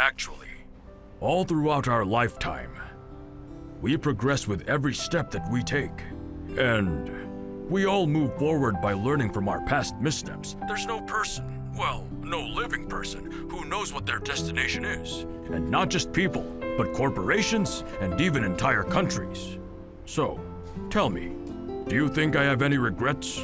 Actually, all throughout our lifetime, we progress with every step that we take. And we all move forward by learning from our past missteps. There's no person, well, no living person, who knows what their destination is. And not just people, but corporations and even entire countries. So, tell me, do you think I have any regrets?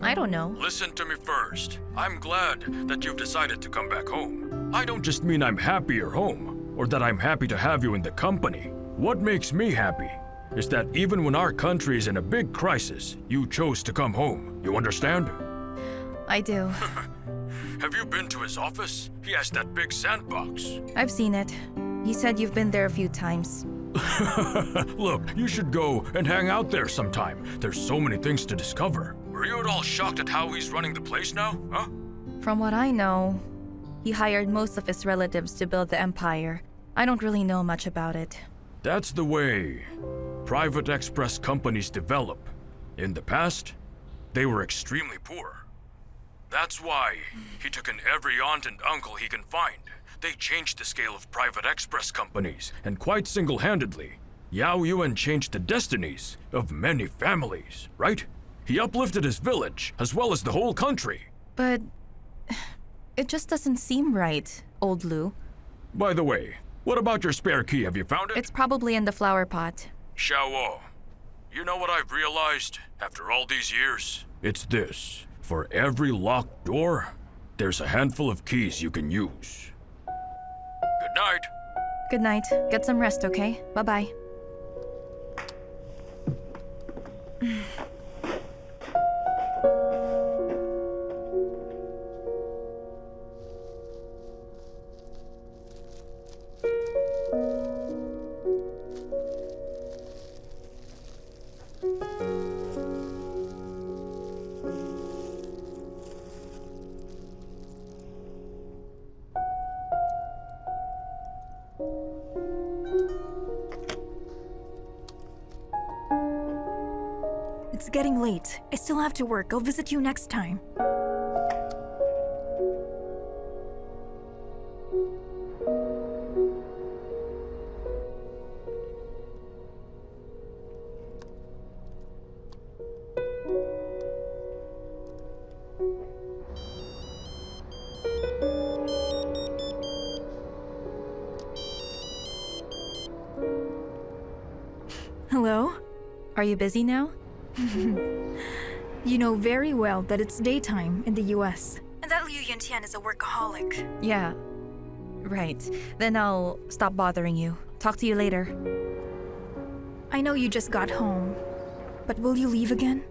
I don't know. Listen to me first. I'm glad that you've decided to come back home. I don't just mean I'm happy you're home, or that I'm happy to have you in the company. What makes me happy is that even when our country is in a big crisis, you chose to come home. You understand? I do. Have you been to his office? He has that big sandbox. I've seen it. He said you've been there a few times. Look, you should go and hang out there sometime. There's so many things to discover. Were you at all shocked at how he's running the place now, huh? From what I know, he hired most of his relatives to build the empire. I don't really know much about it. That's the way private express companies develop. In the past, they were extremely poor. That's why he took in every aunt and uncle he can find. They changed the scale of private express companies, and quite single-handedly, Yao Yuan changed the destinies of many families, right? He uplifted his village, as well as the whole country. But it just doesn't seem right, old Lu. By the way, what about your spare key? Have you found it? It's probably in the flower pot. Xiao'ou, you know what I've realized after all these years? It's this. For every locked door, there's a handful of keys you can use. Good night. Good night. Get some rest, okay? Bye-bye. It's getting late. I still have to work. I'll visit you next time. Hello? Are you busy now? You know very well that it's daytime in the US, and that Liu Yun Tian is a workaholic. Yeah. Right. Then I'll stop bothering you. Talk to you later. I know you just got home, but will you leave again?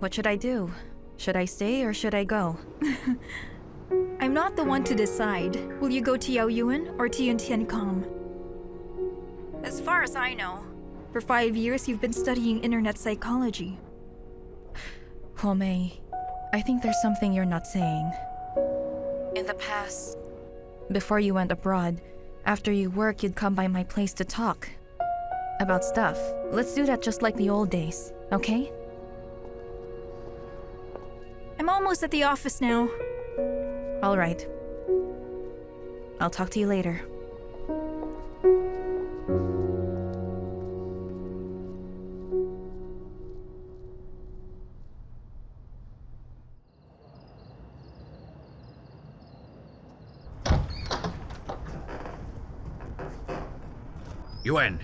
What should I do? Should I stay or should I go? I'm not the one to decide. Will you go to Yao Yuan or to Yun Tian Com? As far as I know, for 5 years you've been studying internet psychology. Homei, I think there's something you're not saying. In the past, before you went abroad, after you work, you'd come by my place to talk about stuff. Let's do that just like the old days, okay? I'm almost at the office now. All right. I'll talk to you later. Yuan.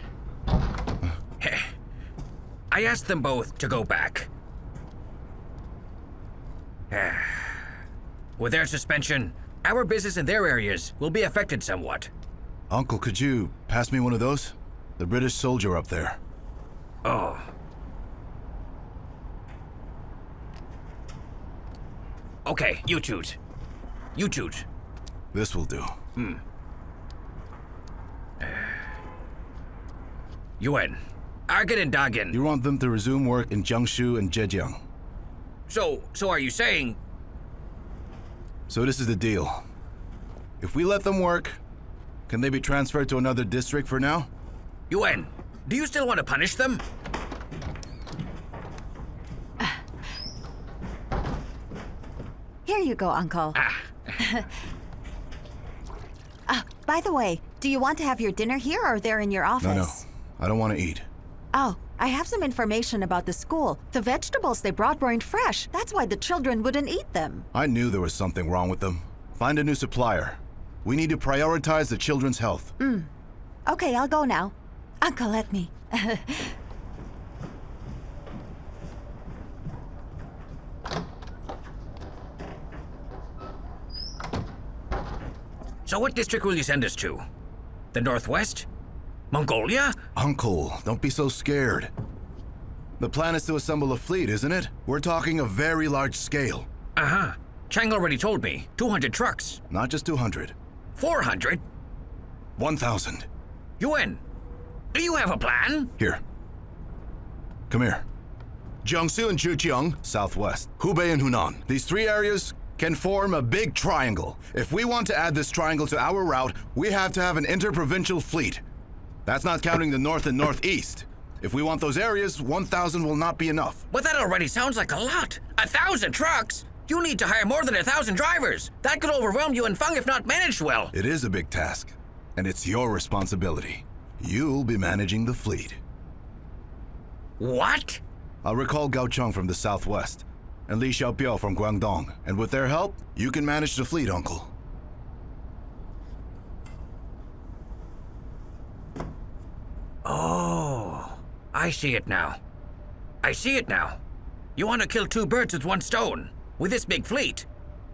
I asked them both to go back. With their suspension, our business in their areas will be affected somewhat. Uncle, could you pass me one of those? The British soldier up there. Oh. Okay, you choose. You choose. This will do. Yuan, Argan and Dagen. You want them to resume work in Jiangsu and Zhejiang. So are you saying... So this is the deal. If we let them work, can they be transferred to another district for now? Yuan, do you still want to punish them? Here you go, Uncle. By the way, do you want to have your dinner here or there in your office? No, I don't want to eat. Oh, I have some information about the school. The vegetables they brought weren't fresh. That's why the children wouldn't eat them. I knew there was something wrong with them. Find a new supplier. We need to prioritize the children's health. Okay, I'll go now. Uncle, let me. So what district will you send us to? The Northwest? Mongolia? Uncle, don't be so scared. The plan is to assemble a fleet, isn't it? We're talking a very large scale. Uh-huh. Chang already told me. 200 trucks. Not just 200. 400? 1,000. Yuan, do you have a plan? Here. Come here. Jiangsu and Zhejiang, southwest. Hubei and Hunan. These three areas can form a big triangle. If we want to add this triangle to our route, we have to have an interprovincial fleet. That's not counting the north and northeast. If we want those areas, 1,000 will not be enough. But that already sounds like a lot. 1,000 trucks? You need to hire more than 1,000 drivers. That could overwhelm you and Feng if not managed well. It is a big task, and it's your responsibility. You'll be managing the fleet. What? I'll recall Gao Cheng from the southwest, and Li Xiao'ou from Guangdong, and with their help, you can manage the fleet, Uncle. Oh, I see it now. I see it now. You want to kill two birds with one stone. With this big fleet,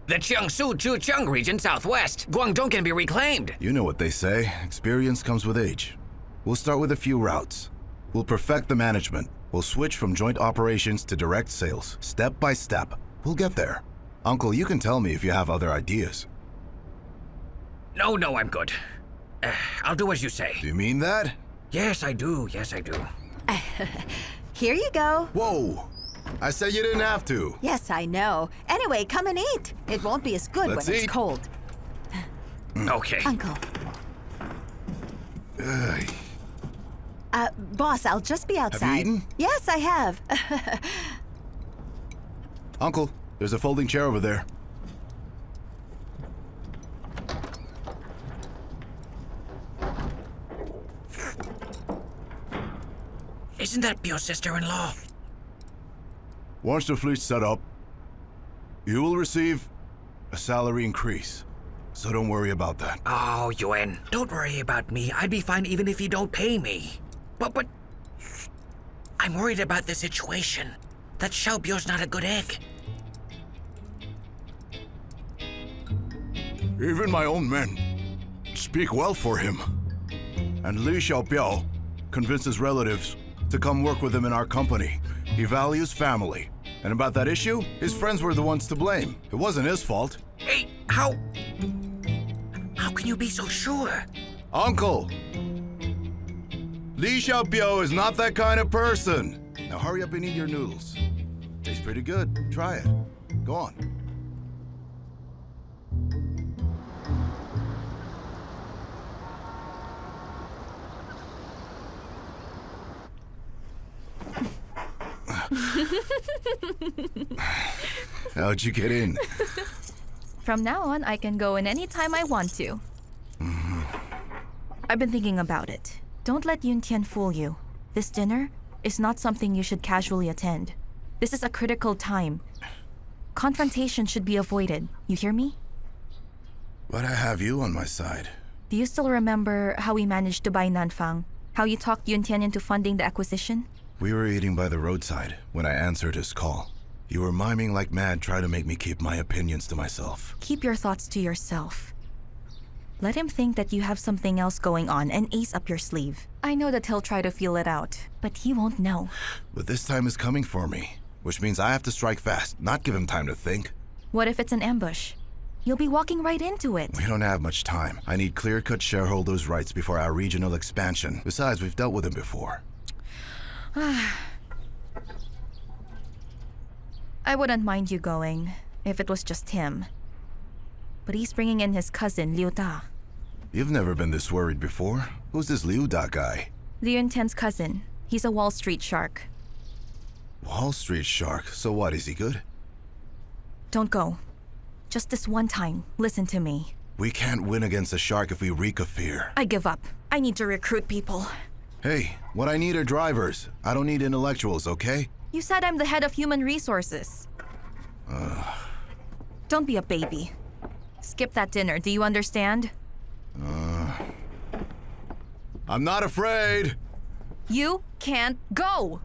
the Jiangsu-Zhejiang region southwest, Guangdong can be reclaimed. You know what they say, experience comes with age. We'll start with a few routes. We'll perfect the management. We'll switch from joint operations to direct sales, step by step. We'll get there. Uncle, you can tell me if you have other ideas. No, I'm good. I'll do as you say. Do you mean that? Yes, I do. Yes, I do. Here you go. Whoa! I said you didn't have to. Yes, I know. Anyway, come and eat. It won't be as good Let's when it's eat. cold. Okay. Uncle. Ugh. Boss, I'll just be outside. eaten? Yes, I have. Uncle, there's a folding chair over there. Isn't that your sister-in-law? Once the fleet's set up, you will receive a salary increase. So don't worry about that. Oh, Yuan, don't worry about me. I'd be fine even if you don't pay me. But I'm worried about the situation. That Xiaobiu's not a good egg. Even my own men speak well for him. And Liu Xiao'ou convinced his relatives to come work with him in our company. He values family. And about that issue, his friends were the ones to blame. It wasn't his fault. Hey, how can you be so sure? Uncle! Li Xiao'ou is not that kind of person. Now hurry up and eat your noodles. Tastes pretty good. Try it. Go on. How'd you get in? From now on, I can go in any time I want to. I've been thinking about it. Don't let Yun Tian fool you. This dinner is not something you should casually attend. This is a critical time. Confrontation should be avoided. You hear me? But I have you on my side. Do you still remember how we managed to buy Nanfang? How you talked Yun Tian into funding the acquisition? We were eating by the roadside when I answered his call. You were miming like mad, trying to make me keep my opinions to myself. Keep your thoughts to yourself. Let him think that you have something else going on and ace up your sleeve. I know that he'll try to feel it out, but he won't know. But this time is coming for me, which means I have to strike fast, not give him time to think. What if it's an ambush? You'll be walking right into it. We don't have much time. I need clear-cut shareholders' rights before our regional expansion. Besides, we've dealt with him before. I wouldn't mind you going if it was just him. But he's bringing in his cousin, Liu Da. You've never been this worried before. Who's this Liu Da guy? Liu Yun Tian's cousin. He's a Wall Street shark. Wall Street shark? So what, is he good? Don't go. Just this one time, listen to me. We can't win against a shark if we reek of fear. I give up. I need to recruit people. Hey, what I need are drivers. I don't need intellectuals, okay? You said I'm the head of human resources. Don't be a baby. Skip that dinner, do you understand? I'm not afraid! You can't go!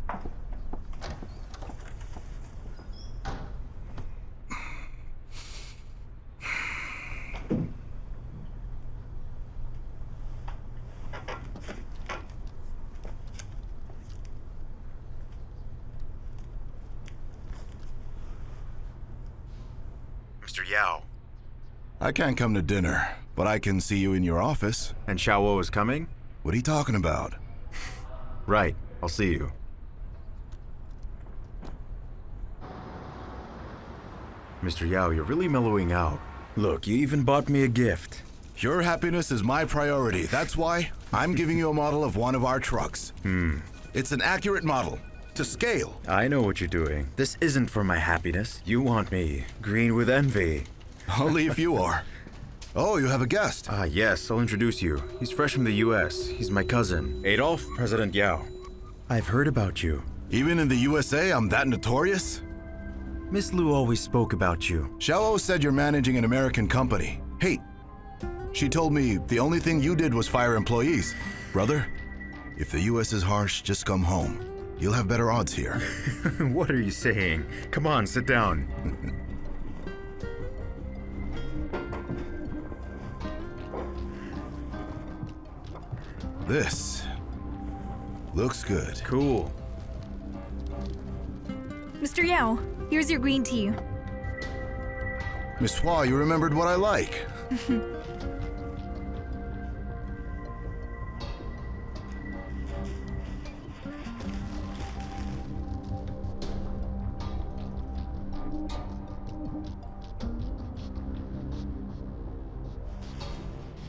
Mr. Yao. I can't come to dinner, but I can see you in your office. And Xiao'ou is coming? What are you talking about? Right, I'll see you. Mr. Yao, you're really mellowing out. Look, you even bought me a gift. Your happiness is my priority. That's why I'm giving you a model of one of our trucks. It's an accurate model. To scale. I know what you're doing. This isn't for my happiness. You want me green with envy. Only if you are. Oh, you have a guest. Yes, I'll introduce you. He's fresh from the US. He's my cousin, Adolf, President Yao. I've heard about you. Even in the USA, I'm that notorious? Miss Lu always spoke about you. Xiao'ou said you're managing an American company. Hey, she told me the only thing you did was fire employees. Brother, if the US is harsh, just come home. You'll have better odds here. What are you saying? Come on, sit down. This looks good. Cool. Mr. Yao, here's your green tea. Miss Hua, you remembered what I like.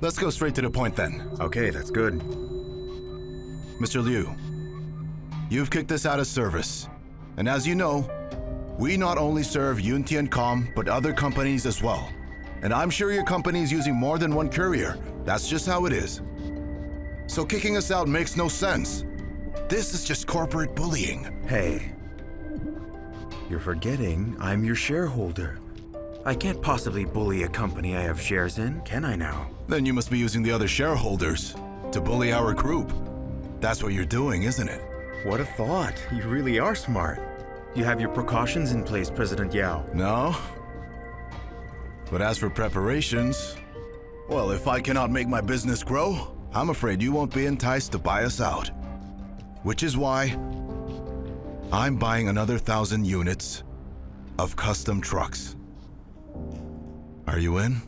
Let's go straight to the point then. Okay, that's good. Mr. Liu, you've kicked us out of service. And as you know, we not only serve Yun Tian but other companies as well. And I'm sure your company is using more than one courier. That's just how it is. So kicking us out makes no sense. This is just corporate bullying. Hey, you're forgetting I'm your shareholder. I can't possibly bully a company I have shares in, can I now? Then you must be using the other shareholders to bully our group. That's what you're doing, isn't it? What a thought. You really are smart. You have your precautions in place, President Yao. No. But as for preparations, well, if I cannot make my business grow, I'm afraid you won't be enticed to buy us out. Which is why I'm buying another 1,000 units of custom trucks. Are you in?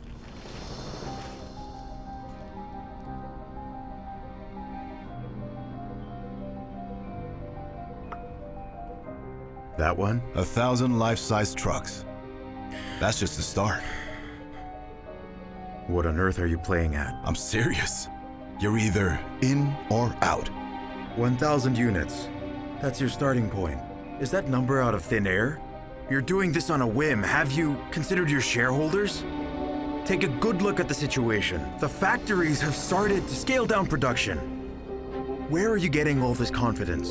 That one? 1,000 life-size trucks. That's just the start. What on earth are you playing at? I'm serious. You're either in or out. 1,000 units. That's your starting point. Is that number out of thin air? You're doing this on a whim. Have you considered your shareholders? Take a good look at the situation. The factories have started to scale down production. Where are you getting all this confidence?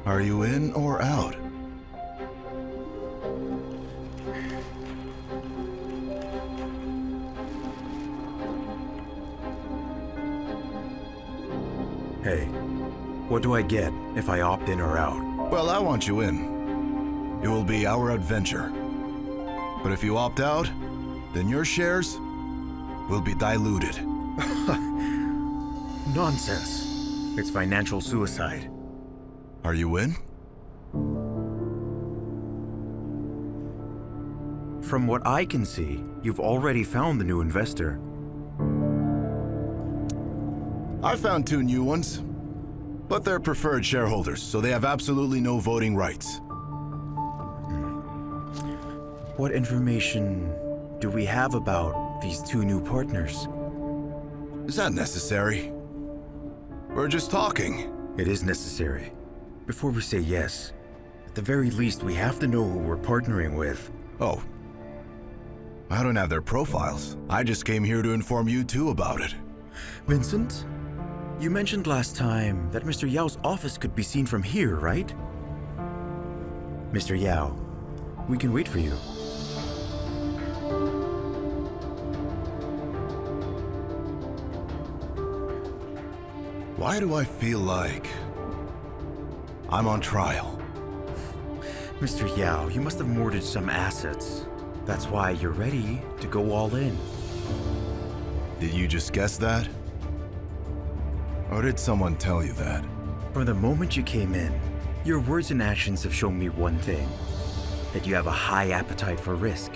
Are you in or out? Hey, what do I get if I opt in or out? Well, I want you in. It will be our adventure. But if you opt out, then your shares will be diluted. Nonsense. It's financial suicide. Are you in? From what I can see, you've already found the new investor. I found 2 new ones, but they're preferred shareholders, so they have absolutely no voting rights. What information do we have about these 2 new partners? Is that necessary? We're just talking. It is necessary. Before we say yes, at the very least, we have to know who we're partnering with. Oh. I don't have their profiles. I just came here to inform you two about it. Vincent, you mentioned last time that Mr. Yao's office could be seen from here, right? Mr. Yao, we can wait for you. Why do I feel like I'm on trial? Mr. Yao, you must have mortgaged some assets. That's why you're ready to go all in. Did you just guess that? Or did someone tell you that? From the moment you came in, your words and actions have shown me one thing, that you have a high appetite for risk.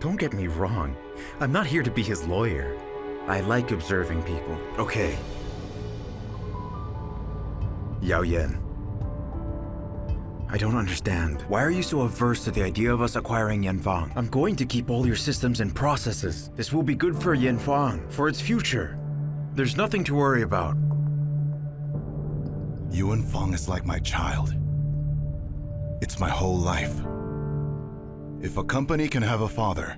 Don't get me wrong, I'm not here to be his lawyer. I like observing people. Okay. Yao Yuan, I don't understand. Why are you so averse to the idea of us acquiring Yanfang? I'm going to keep all your systems and processes. This will be good for Yanfang, for its future. There's nothing to worry about. Yuanfang is like my child. It's my whole life. If a company can have a father,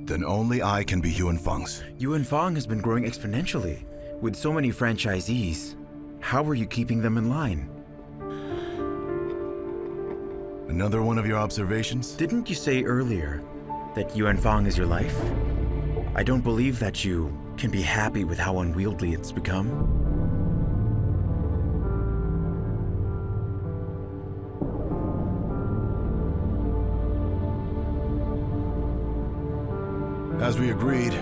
then only I can be Yuanfang's. Yuanfang has been growing exponentially. With so many franchisees, how are you keeping them in line? Another one of your observations? Didn't you say earlier that Yuanfang is your life? I don't believe that you can be happy with how unwieldy it's become. As we agreed,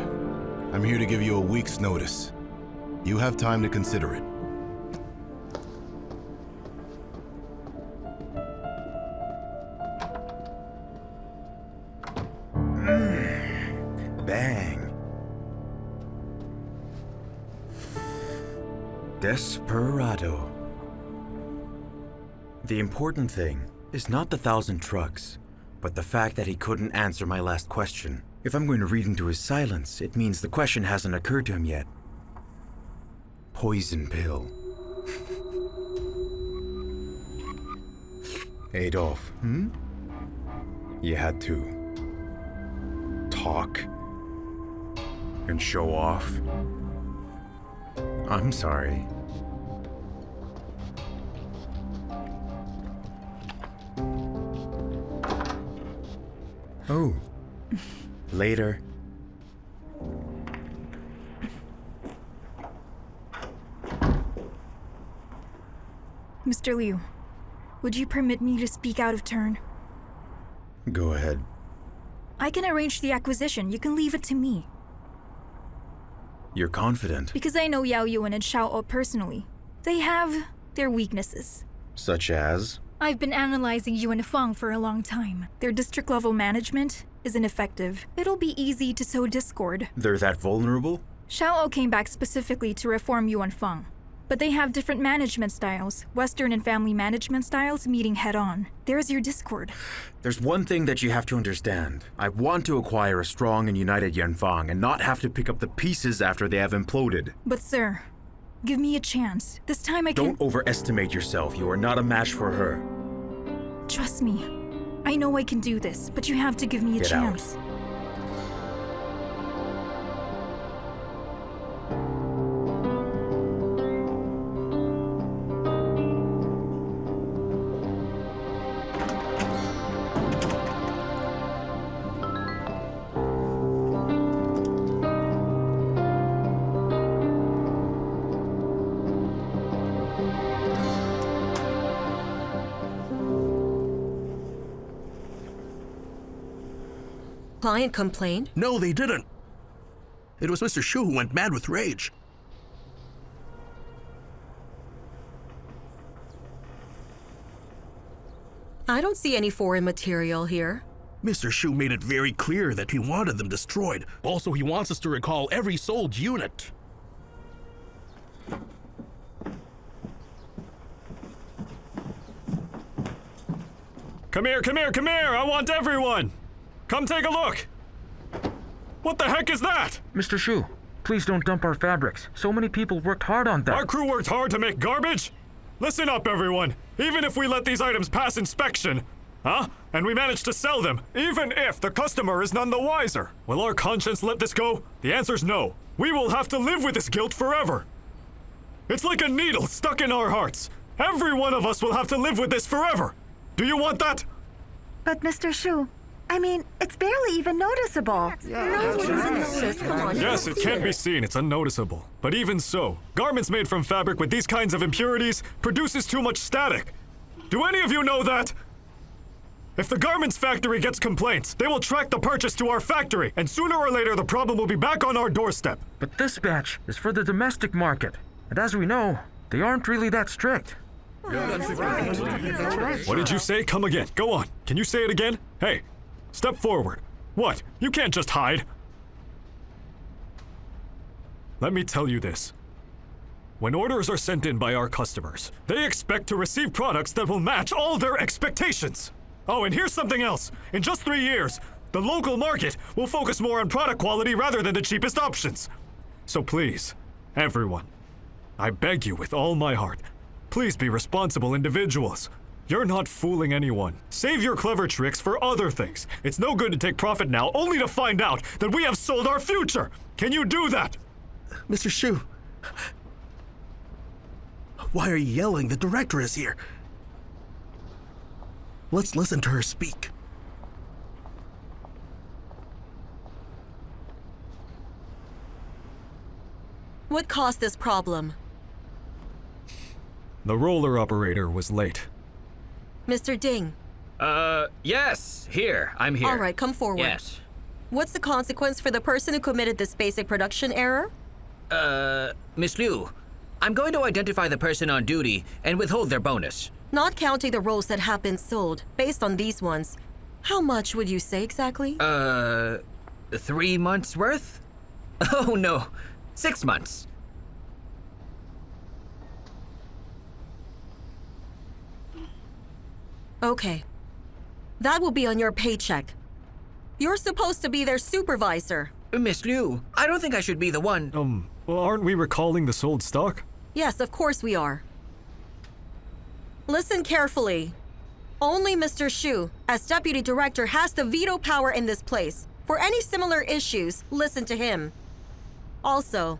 I'm here to give you a week's notice. You have time to consider it. Bang. Desperado. The important thing is not the 1,000 trucks, but the fact that he couldn't answer my last question. If I'm going to read into his silence, it means the question hasn't occurred to him yet. Poison pill. Adolf, You had to talk and show off. I'm sorry. Oh. Later. Mr. Liu, would you permit me to speak out of turn? Go ahead. I can arrange the acquisition. You can leave it to me. You're confident. Because I know Yao Yuan and Xiao'ou personally. They have their weaknesses. Such as? I've been analyzing Yuanfang for a long time. Their district-level management is ineffective. It'll be easy to sow discord. They're that vulnerable? Xiao'ou came back specifically to reform Yuanfang. But they have different management styles. Western and family management styles meeting head-on. There's your discord. There's one thing that you have to understand. I want to acquire a strong and united Yanfang and not have to pick up the pieces after they have imploded. But sir, give me a chance. This time I can— Don't overestimate yourself. You are not a match for her. Trust me. I know I can do this, but you have to give me a Get chance. out. Client complained? No, they didn't. It was Mr. Xu who went mad with rage. I don't see any foreign material here. Mr. Xu made it very clear that he wanted them destroyed. Also, he wants us to recall every sold unit. Come here, come here, come here! I want everyone! Come take a look! What the heck is that? Mr. Xu, please don't dump our fabrics. So many people worked hard on that. Our crew worked hard to make garbage? Listen up, everyone. Even if we let these items pass inspection, Huh? And we managed to sell them, even if the customer is none the wiser. Will our conscience let this go? The answer's no. We will have to live with this guilt forever. It's like a needle stuck in our hearts. Every one of us will have to live with this forever. Do you want that? But Mr. Shu, I mean, it's barely even noticeable. Yes, it can't be seen. It's unnoticeable. But even so, garments made from fabric with these kinds of impurities produces too much static. Do any of you know that? If the garments factory gets complaints, they will track the purchase to our factory, and sooner or later the problem will be back on our doorstep. But this batch is for the domestic market. And as we know, they aren't really that strict. What did you say? Come again. Go on. Can you say it again? Hey, step forward. What? You can't just hide. Let me tell you this. When orders are sent in by our customers, they expect to receive products that will match all their expectations. Oh, and here's something else. In just 3 years, the local market will focus more on product quality rather than the cheapest options. So please, everyone, I beg you with all my heart, please be responsible individuals. You're not fooling anyone. Save your clever tricks for other things. It's no good to take profit now only to find out that we have sold our future. Can you do that? Mr. Shu, why are you yelling? The director is here. Let's listen to her speak. What caused this problem? The roller operator was late. Mr. Ding. Yes. Here. I'm here. All right, come forward. Yes. What's the consequence for the person who committed this basic production error? Miss Liu, I'm going to identify the person on duty and withhold their bonus. Not counting the rolls that have been sold, based on these ones, how much would you say exactly? 3 months worth? Oh no, 6 months. Okay. That will be on your paycheck. You're supposed to be their supervisor. Miss Liu, I don't think I should be the one. Well, aren't we recalling the sold stock? Yes, of course we are. Listen carefully. Only Mr. Shu, as deputy director, has the veto power in this place. For any similar issues, listen to him. Also,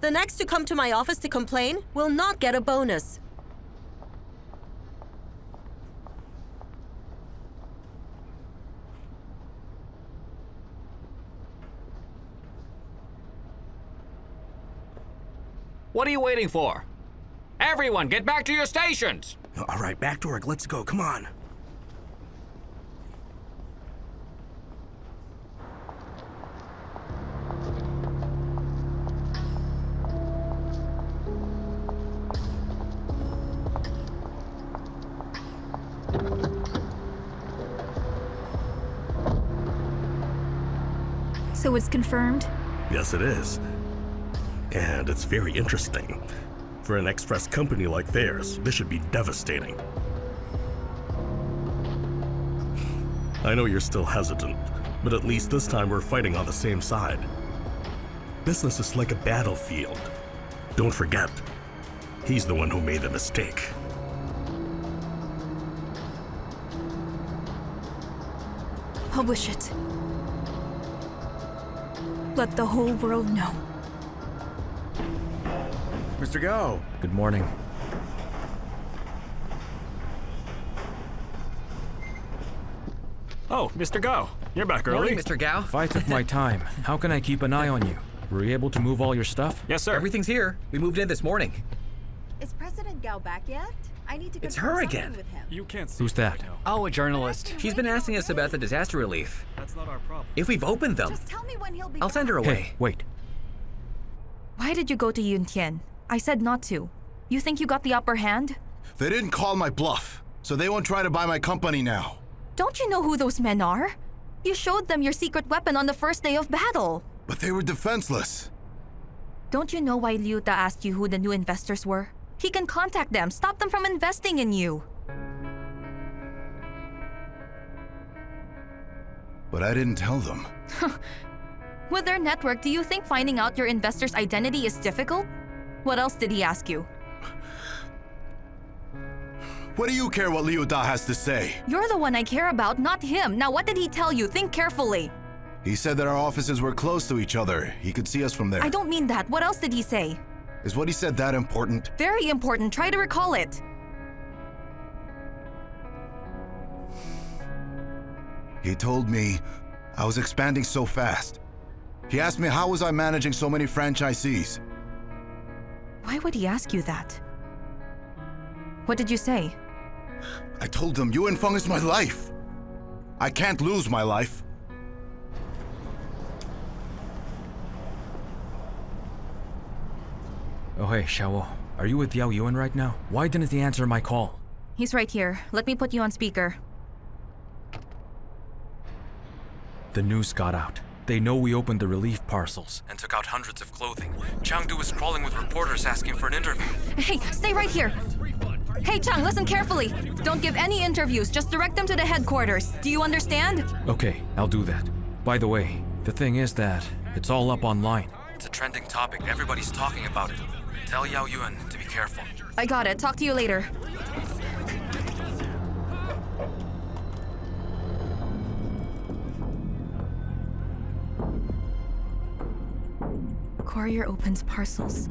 the next to come to my office to complain will not get a bonus. What are you waiting for? Everyone, get back to your stations! All right, back to work. Let's go. Come on. So it's confirmed? Yes, it is. And it's very interesting. For an express company like theirs, this should be devastating. I know you're still hesitant, but at least this time we're fighting on the same side. Business is like a battlefield. Don't forget, he's the one who made the mistake. Publish it. Let the whole world know. Mr. Gao. Good morning. Oh, Mr. Gao, you're back early. Morning, Mr. Gao. If I took my time, how can I keep an eye on you? Were you able to move all your stuff? Yes, sir. Everything's here. We moved in this morning. Is President Gao back yet? I need to It's confirm her something again. with him. You can't see Who's that? Oh, a journalist. She's been asking us about the disaster relief. That's not our problem. If we've opened them, Just tell me when he'll be I'll back. send her away. Hey, wait. Why did you go to Yun Tian? I said not to. You think you got the upper hand? They didn't call my bluff, so they won't try to buy my company now. Don't you know who those men are? You showed them your secret weapon on the first day of battle. But they were defenseless. Don't you know why Liu Ta asked you who the new investors were? He can contact them, stop them from investing in you. But I didn't tell them. With their network, do you think finding out your investor's identity is difficult? What else did he ask you? What do you care what Liu Da has to say? You're the one I care about, not him. Now, what did he tell you? Think carefully. He said that our offices were close to each other. He could see us from there. I don't mean that. What else did he say? Is what he said that important? Very important. Try to recall it. He told me I was expanding so fast. He asked me how was I managing so many franchisees. Why would he ask you that? What did you say? I told him Yuan Feng is my life. I can't lose my life. Oh hey, Xiao'ou. Are you with Yao Yuan right now? Why didn't he answer my call? He's right here. Let me put you on speaker. The news got out. They know we opened the relief parcels and took out hundreds of clothing. Chengdu is crawling with reporters asking for an interview. Hey, stay right here. Hey, Chang, listen carefully. Don't give any interviews. Just direct them to the headquarters. Do you understand? Okay, I'll do that. By the way, the thing is that it's all up online. It's a trending topic. Everybody's talking about it. Tell Yao Yuan to be careful. I got it. Talk to you later. Courier opens parcels.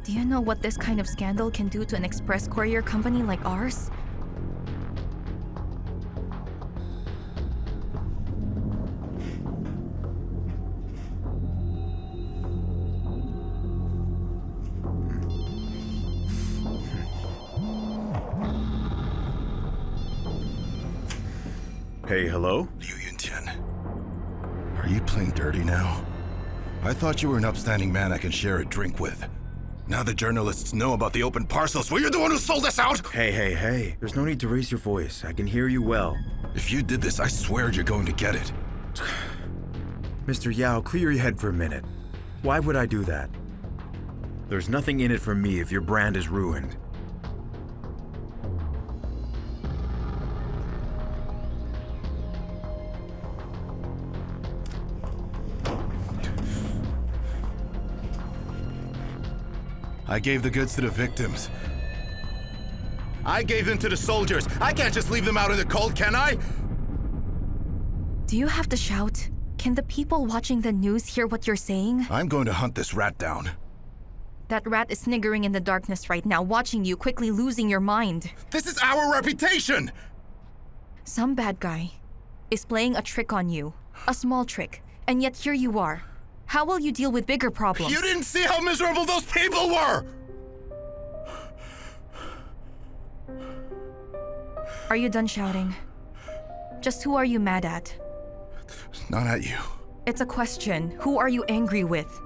Do you know what this kind of scandal can do to an express courier company like ours? Hey, hello? Liu Yun Tian, are you playing dirty now? I thought you were an upstanding man I can share a drink with. Now the journalists know about the open parcels. Were you the one who sold us out? Hey. There's no need to raise your voice. I can hear you well. If you did this, I swear you're going to get it. Mr. Yao, clear your head for a minute. Why would I do that? There's nothing in it for me if your brand is ruined. I gave the goods to the victims. I gave them to the soldiers. I can't just leave them out in the cold, can I? Do you have to shout? Can the people watching the news hear what you're saying? I'm going to hunt this rat down. That rat is sniggering in the darkness right now, watching you, quickly losing your mind. This is our reputation! Some bad guy is playing a trick on you. A small trick. And yet here you are. How will you deal with bigger problems? You didn't see how miserable those people were! Are you done shouting? Just who are you mad at? Not at you. It's a question. Who are you angry with?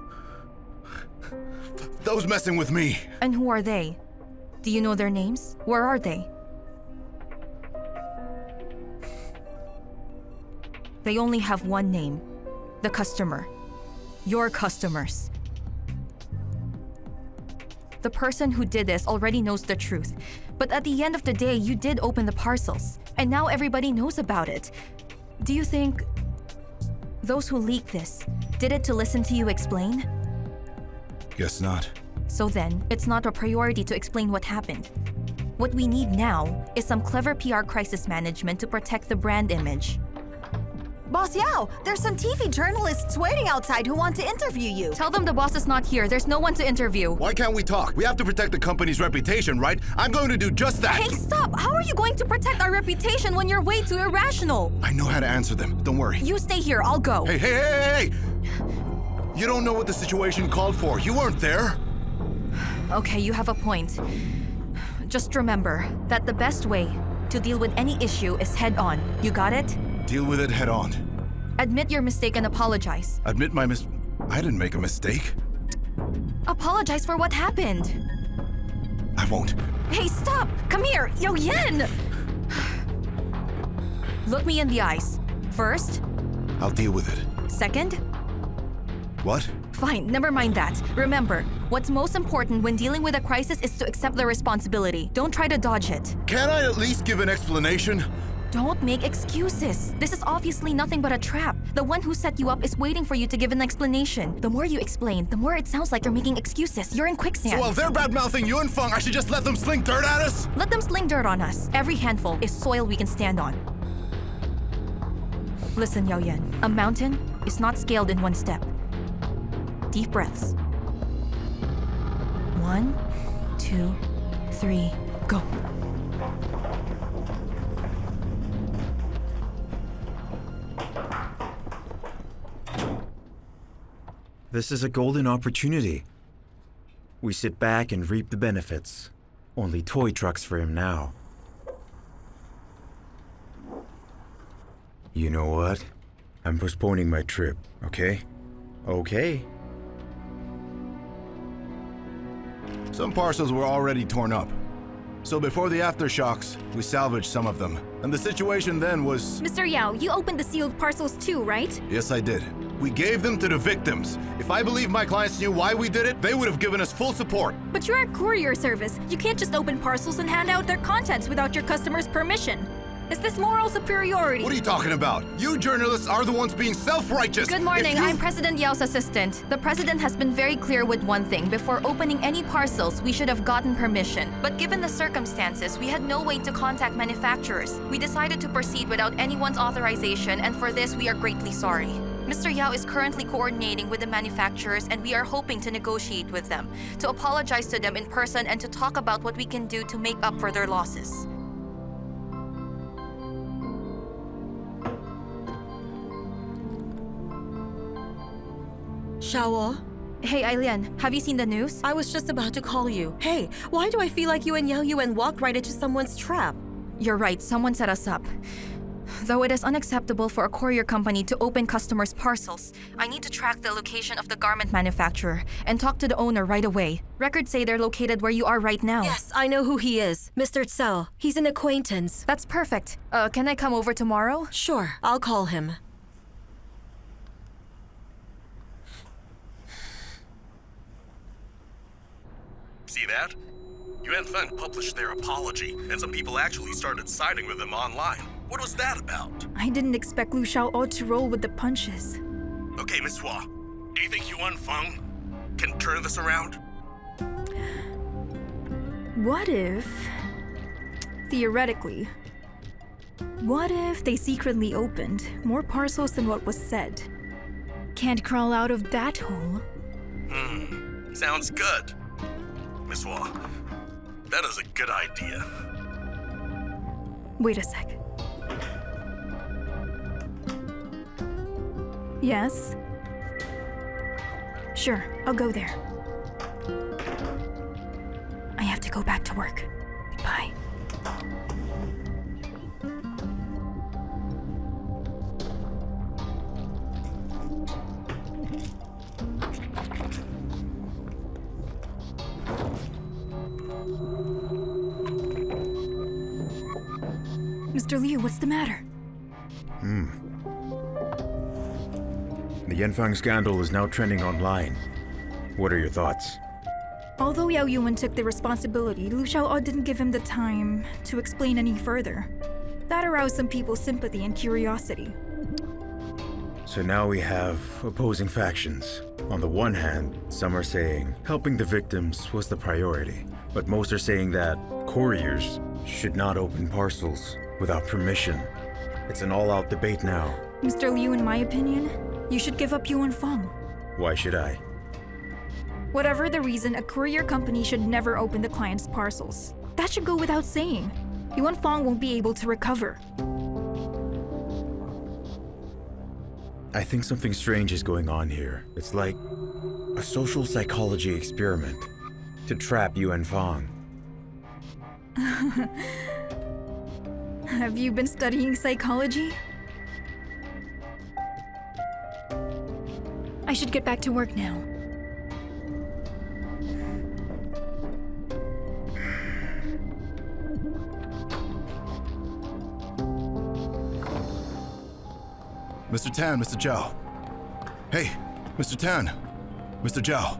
Those messing with me. And who are they? Do you know their names? Where are they? They only have one name. The customer. Your customers. The person who did this already knows the truth. But at the end of the day, you did open the parcels. And now everybody knows about it. Do you think those who leaked this did it to listen to you explain? Guess not. So then, it's not a priority to explain what happened. What we need now is some clever PR crisis management to protect the brand image. Boss Yao, there's some TV journalists waiting outside who want to interview you. Tell them the boss is not here. There's no one to interview. Why can't we talk? We have to protect the company's reputation, right? I'm going to do just that. Hey, stop! How are you going to protect our reputation when you're way too irrational? I know how to answer them. Don't worry. You stay here. I'll go. Hey! You don't know what the situation called for. You weren't there. Okay, you have a point. Just remember that the best way to deal with any issue is head on. You got it? Deal with it head on. Admit your mistake and apologize. Admit my I didn't make a mistake. Apologize for what happened. I won't. Hey, stop! Come here! Yo, Yin! Look me in the eyes. First. I'll deal with it. Second. What? Fine, never mind that. Remember, what's most important when dealing with a crisis is to accept the responsibility. Don't try to dodge it. Can I at least give an explanation? Don't make excuses. This is obviously nothing but a trap. The one who set you up is waiting for you to give an explanation. The more you explain, the more it sounds like you're making excuses. You're in quicksand. So while they're bad-mouthing Yuan Feng, I should just let them sling dirt at us? Let them sling dirt on us. Every handful is soil we can stand on. Listen, Yao Yuan. A mountain is not scaled in one step. Deep breaths. 1, 2, 3, go. This is a golden opportunity. We sit back and reap the benefits. Only toy trucks for him now. You know what? I'm postponing my trip, okay? Okay. Some parcels were already torn up. So before the aftershocks, we salvaged some of them. And the situation then was... Mr. Yao, you opened the sealed parcels too, right? Yes, I did. We gave them to the victims. If I believe my clients knew why we did it, they would have given us full support. But you're a courier service. You can't just open parcels and hand out their contents without your customer's permission. Is this moral superiority? What are you talking about? You journalists are the ones being self-righteous. Good morning, I'm President Yao's assistant. The president has been very clear with one thing. Before opening any parcels, we should have gotten permission. But given the circumstances, we had no way to contact manufacturers. We decided to proceed without anyone's authorization, and for this, we are greatly sorry. Mr. Yao is currently coordinating with the manufacturers, and we are hoping to negotiate with them, to apologize to them in person, and to talk about what we can do to make up for their losses. Xiao'ou? Hey, Ailian, have you seen the news? I was just about to call you. Hey, why do I feel like you and Yao Yuan walked right into someone's trap? You're right, someone set us up. Though it is unacceptable for a courier company to open customers' parcels, I need to track the location of the garment manufacturer and talk to the owner right away. Records say they're located where you are right now. Yes, I know who he is. Mr. Tsao. He's an acquaintance. That's perfect. Can I come over tomorrow? Sure, I'll call him. See that? Yuan Feng published their apology, and some people actually started siding with them online. What was that about? I didn't expect Lu Xiao'ou to roll with the punches. Okay, Miss Hua, do you think Yuan Feng can turn this around? What if... Theoretically... What if they secretly opened more parcels than what was said? Can't crawl out of that hole. Sounds good. Miss Hua, that is a good idea. Wait a sec. Yes? Sure, I'll go there. I have to go back to work. Bye. Mr. Liu, what's the matter? The Yanfang scandal is now trending online. What are your thoughts? Although Yao Yuan took the responsibility, Lu Xiao'ou didn't give him the time to explain any further. That aroused some people's sympathy and curiosity. So now we have opposing factions. On the one hand, some are saying helping the victims was the priority, but most are saying that couriers should not open parcels without permission. It's an all-out debate now. Mr. Liu, in my opinion, you should give up Yuan Feng. Why should I? Whatever the reason, a courier company should never open the client's parcels. That should go without saying. Yuan Feng won't be able to recover. I think something strange is going on here. It's like a social psychology experiment to trap Yuan Feng. Have you been studying psychology? I should get back to work now. Mr. Tan, Mr. Zhao. Hey, Mr. Tan, Mr. Zhao.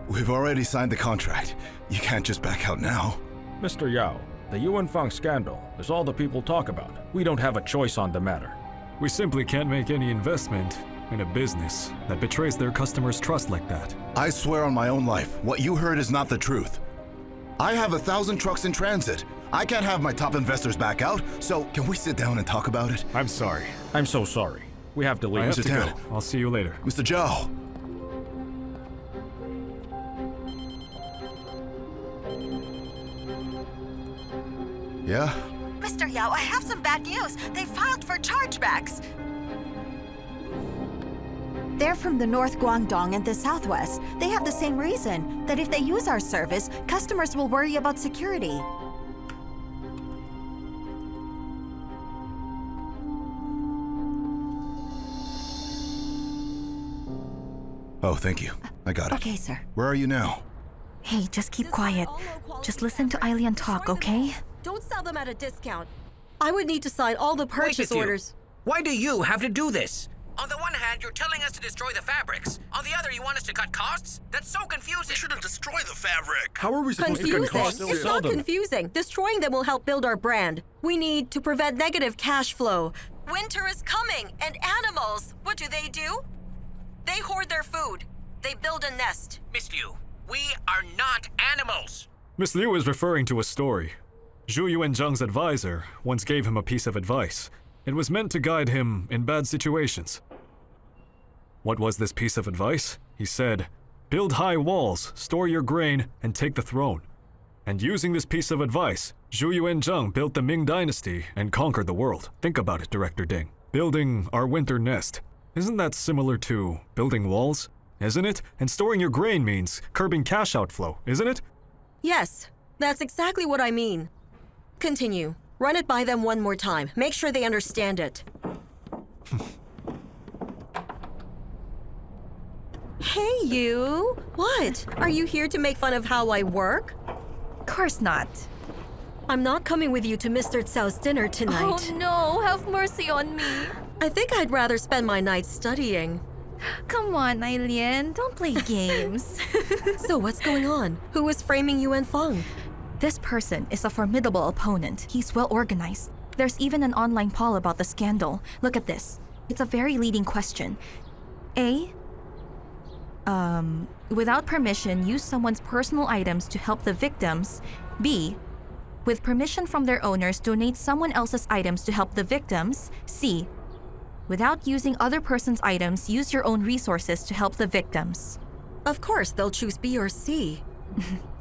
We've already signed the contract. You can't just back out now. Mr. Yao, The Yuan Fang scandal is all the people talk about. We don't have a choice on the matter. We simply can't make any investment in a business that betrays their customers' trust like that. I swear on my own life, what you heard is not the truth. I have 1,000 trucks in transit. I can't have my top investors back out, so can we sit down and talk about it? I'm sorry. I'm so sorry. We have to leave. I have to Tian. go. I'll see you later. Mr. Zhao. Yeah? Mr. Yao, I have some bad news. They filed for chargebacks. They're from the North Guangdong and the Southwest. They have the same reason, that if they use our service, customers will worry about security. Oh, thank you. I got it. Okay, sir. Where are you now? Hey, just keep quiet. Just listen to Eileen talk, okay? Don't sell them at a discount. I would need to sign all the purchase Wait, orders. Why do you have to do this? On the one hand, you're telling us to destroy the fabrics. On the other, you want us to cut costs? That's so confusing. We shouldn't destroy the fabric. How are we supposed to cut Confusing? costs? It's not confusing. Destroying them will help build our brand. We need to prevent negative cash flow. Winter is coming, and animals, what do? They hoard their food. They build a nest. Miss Liu, we are not animals. Miss Liu is referring to a story. Zhu Yuanzhang's advisor once gave him a piece of advice. It was meant to guide him in bad situations. What was this piece of advice? He said, build high walls, store your grain, and take the throne. And using this piece of advice, Zhu Yuanzhang built the Ming Dynasty and conquered the world. Think about it, Director Ding. Building our winter nest. Isn't that similar to building walls? Isn't it? And storing your grain means curbing cash outflow, isn't it? Yes, that's exactly what I mean. Continue. Run it by them one more time. Make sure they understand it. Hey, you! What? Are you here to make fun of how I work? Of course not. I'm not coming with you to Mr. Cao's dinner tonight. Oh no, have mercy on me. I think I'd rather spend my night studying. Come on, Eileen, don't play games. So what's going on? Who is framing Yuan Fang? This person is a formidable opponent. He's well organized. There's even an online poll about the scandal. Look at this. It's a very leading question. A. Without permission, use someone's personal items to help the victims. B. With permission from their owners, donate someone else's items to help the victims. C. Without using other person's items, use your own resources to help the victims. Of course, they'll choose B or C.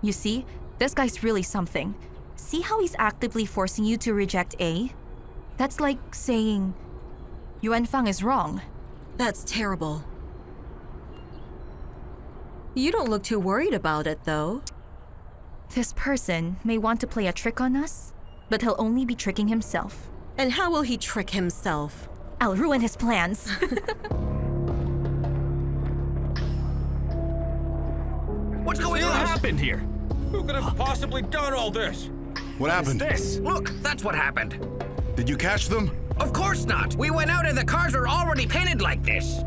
You see, this guy's really something. See how he's actively forcing you to reject A? That's like saying, Yuan Fang is wrong. That's terrible. You don't look too worried about it, though. This person may want to play a trick on us, but he'll only be tricking himself. And how will he trick himself? I'll ruin his plans. What's going on? What happened here? Who could have possibly done all this? What happened? Look, that's what happened. Did you catch them? Of course not. We went out and the cars are already painted like this.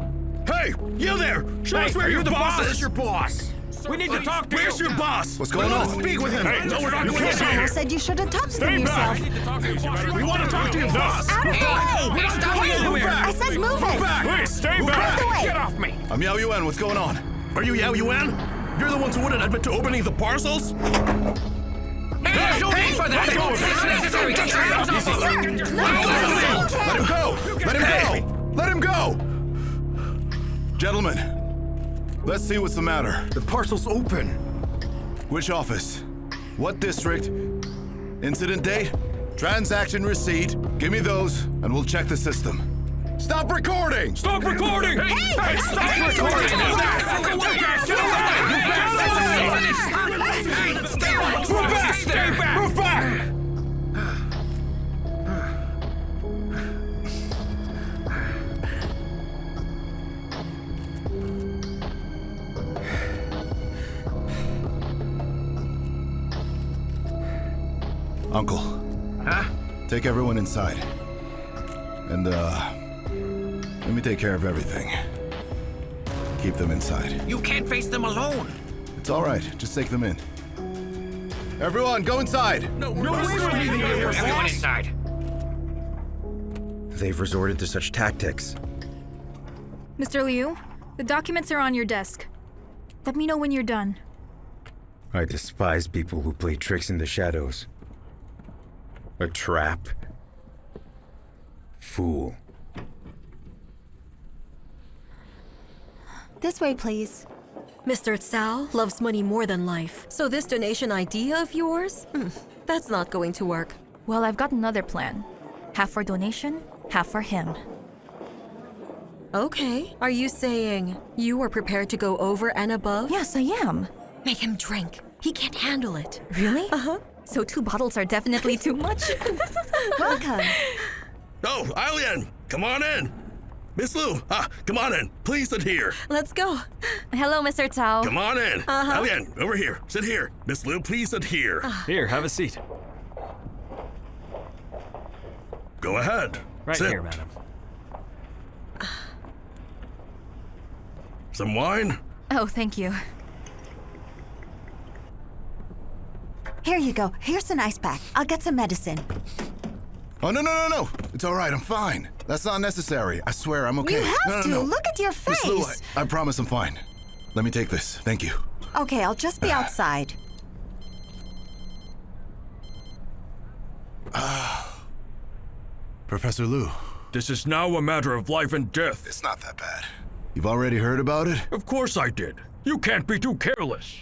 Hey, you there! Show us where your boss is. your boss? We need to talk to Where's your boss? What's going on? Speak with him. Hey, no, we're not You doing can't be that. here. I said you shouldn't talk to Stay them back. yourself. We want to talk to your boss. Out of the way! Hey, stop it! I said move it! Please, stay Out back! of the way! Get off me! I'm Yao Yuan. What's going on? Are you Yao Yuan? You're the ones who wouldn't admit to opening the parcels? Hey, there's no need for that! It's necessary! Get your hands off of him! Let him go! Let him go! Let him go! Gentlemen, let's see what's the matter. The parcel's open. Which office? What district? Incident date? Transaction receipt? Give me those, and we'll check the system. Stop recording! Stop recording! Hey, stop recording! We're back! Stay back! We're back! Uncle. Huh? Take everyone inside. And, let me take care of everything. Keep them inside. You can't face them alone. It's all right. Just take them in. Everyone, go inside! Everyone inside. They've resorted to such tactics. Mr. Liu, the documents are on your desk. Let me know when you're done. I despise people who play tricks in the shadows. A trap. Fool. This way, please. Mr. Cao loves money more than life. So this donation idea of yours? That's not going to work. Well, I've got another plan. Half for donation, half for him. Okay. Are you saying you are prepared to go over and above? Yes, I am. Make him drink. He can't handle it. Really? Uh-huh. So 2 bottles are definitely too much? Welcome. Oh, Alien, come on in. Miss Lu, come on in. Please sit here. Let's go. Hello, Mr. Cao. Come on in. Alien, over here. Sit here. Miss Lu, please sit here. Here, have a seat. Go ahead. Right Sit. here, madam. Some wine? Oh, thank you. Here you go. Here's an ice pack. I'll get some medicine. Oh, no. It's all right, I'm fine. That's not necessary. I swear, I'm okay. You have to. No. Look at your Miss Lu, face. I promise I'm fine. Let me take this. Thank you. Okay, I'll just be outside. Professor Lu, This is now a matter of life and death. it's not that bad. You've already heard about it? Of course I did. You can't be too careless.